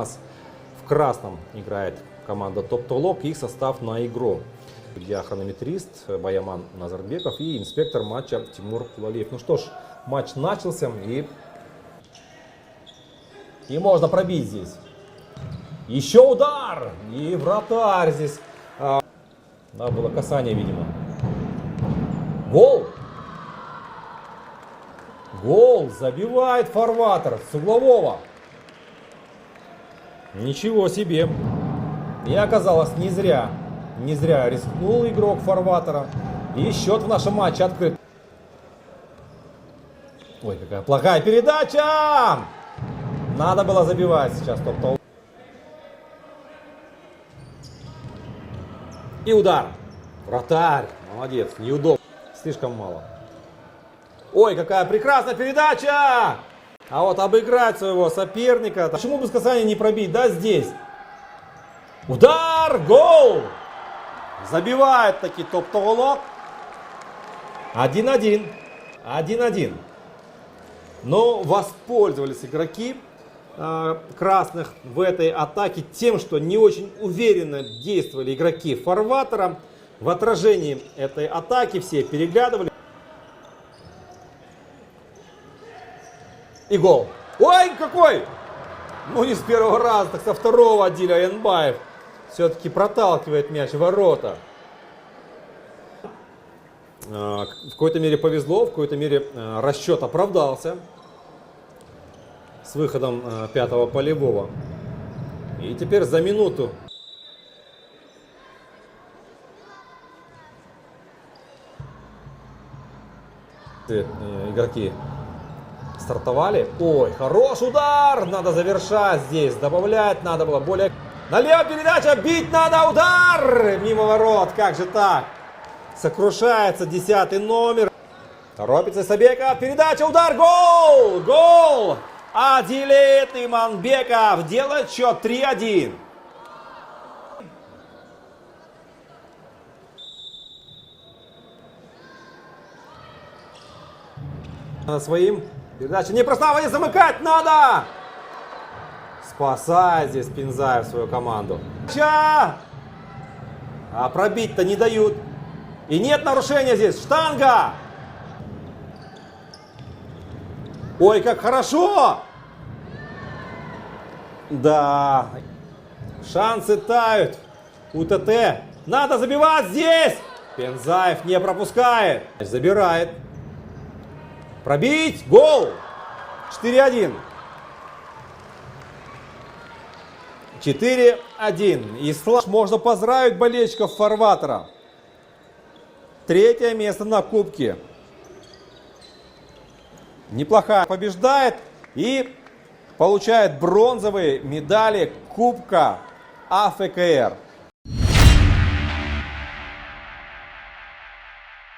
В красном играет команда Топтолок, их состав на игру. Я хронометрист Баяман Назарбеков и инспектор матча Тимур Кулалиев. Ну что ж, матч начался и можно пробить здесь. Еще удар! И вратарь здесь. Да, было касание, видимо. Гол! Гол! Забивает фарватер с углового. Ничего себе. И оказалось, не зря рискнул игрок фарватера. И счет в нашем матче открыт. Ой, какая плохая передача! Надо было забивать сейчас Топтолок. И удар. Вратарь. Молодец. Неудобно. Слишком мало. Ой, какая прекрасная передача! А вот обыграть своего соперника. Почему бы с касания не пробить? Да, здесь. Удар! Гол! Забивает таки Топтолок. 1-1. 1-1. Но воспользовались игроки красных в этой атаке тем, что не очень уверенно действовали игроки фарватера. В отражении этой атаки все переглядывали. И гол. Ой, какой! Ну не с первого раза, так со второго Адиль Аянбаев все-таки проталкивает мяч в ворота. В какой-то мере повезло, в какой-то мере расчет оправдался с выходом пятого полевого. И теперь за минуту игроки стартовали. Ой, хороший удар! Надо завершать здесь. Добавлять надо было более... Налево передача! Бить надо! Удар! Мимо ворот. Как же так? Сокрушается 10-й номер. Торопится Сабеков. Передача, удар, гол! Гол! Адилет Иманбеков делает счет 3-1. Своим. Передача не простава, не замыкать надо! Спасает здесь Пинзаев свою команду. А пробить-то не дают. И нет нарушения здесь. Штанга! Ой, как хорошо! Да. Шансы тают. УТТ. Надо забивать здесь! Пинзаев не пропускает. Забирает. Пробить! Гол! 4-1. 4-1. И можно поздравить болельщиков фарватера. Третье место на кубке. Неплохая. Побеждает и получает бронзовые медали Кубка АФКР.